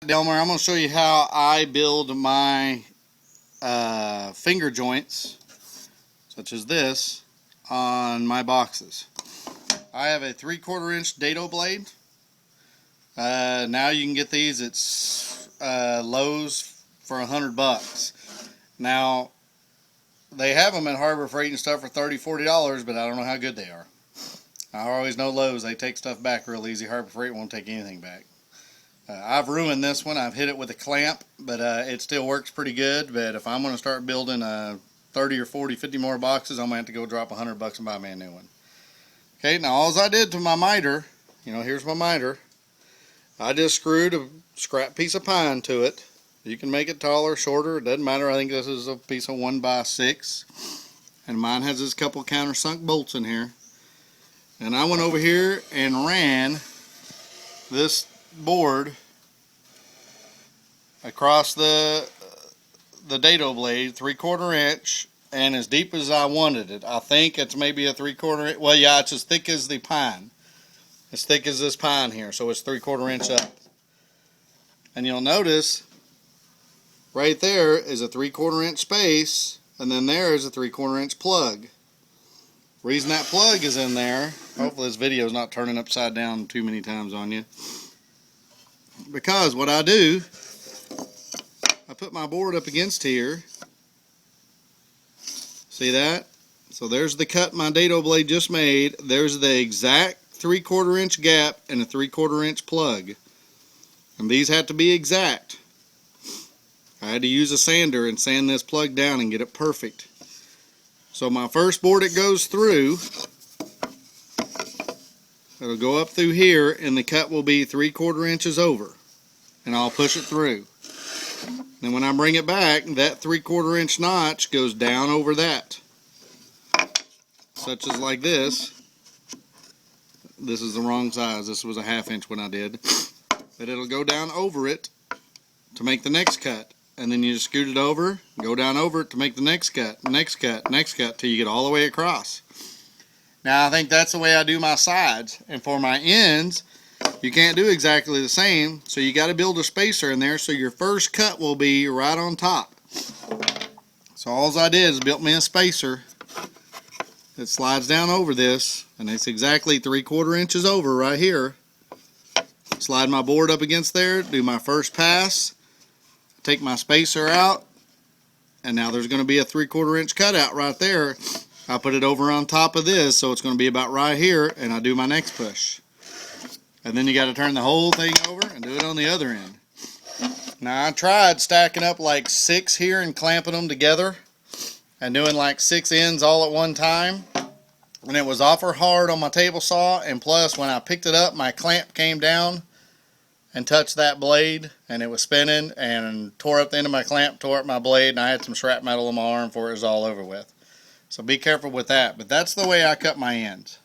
Delmer, I'm going to show you how I build my finger joints, such as this, on my boxes. I have a 3/4 inch dado blade. Now you can get these at Lowe's for $100. Now, they have them at Harbor Freight and stuff for $30, $40, but I don't know how good they are. I always know Lowe's, they take stuff back real easy. Harbor Freight won't take anything back. I've ruined this one. I've hit it with a clamp, but it still works pretty good. But if I'm going to start building 30 or 40, 50 more boxes, I'm going to have to go drop $100 and buy me a new one. Okay, now all I did to my miter, here's my miter. I just screwed a scrap piece of pine to it. You can make it taller, shorter, it doesn't matter. I think this is a piece of 1x6. And mine has this couple countersunk bolts in here. And I went over here and ran this board across the dado blade, 3/4 inch, and as deep as I wanted it. I think it's maybe a 3/4 inch. Well, yeah, it's as thick as the pine. As thick as this pine here, so it's 3/4 inch up. And you'll notice right there is a 3/4 inch space, and then there is a 3/4 inch plug. Reason that plug is in there, hopefully this video is not turning upside down too many times on you, because what I do, I put my board up against here. See that? So there's the cut my dado blade just made. There's the exact 3/4 inch gap and a 3/4 inch plug. And these have to be exact. I had to use a sander and sand this plug down and get it perfect. So my first board it goes through, it'll go up through here, and the cut will be 3/4 inches over. And I'll push it through. Then when I bring it back, that 3/4 inch notch goes down over that. Such as like this. This is the wrong size. This was a 1/2 inch when I did. But it'll go down over it to make the next cut. And then you just scoot it over, go down over it to make the next cut, next cut, next cut, till you get all the way across. Now I think that's the way I do my sides. And for my ends, you can't do exactly the same, so you got to build a spacer in there so your first cut will be right on top. So all I did is built me a spacer that slides down over this, and it's exactly 3/4 inches over right here. Slide my board up against there, do my first pass, take my spacer out, and now there's going to be a 3/4 inch cutout right there. I put it over on top of this, so it's going to be about right here, and I do my next push. And then you got to turn the whole thing over and do it on the other end. Now I tried stacking up like 6 here and clamping them together and doing like 6 ends all at one time, and it was awful hard on my table saw, and plus when I picked it up my clamp came down and touched that blade, and it was spinning and tore up the end of my clamp, tore up my blade, and I had some shrapnel on my arm before it was all over with. So be careful with that. But that's the way I cut my ends.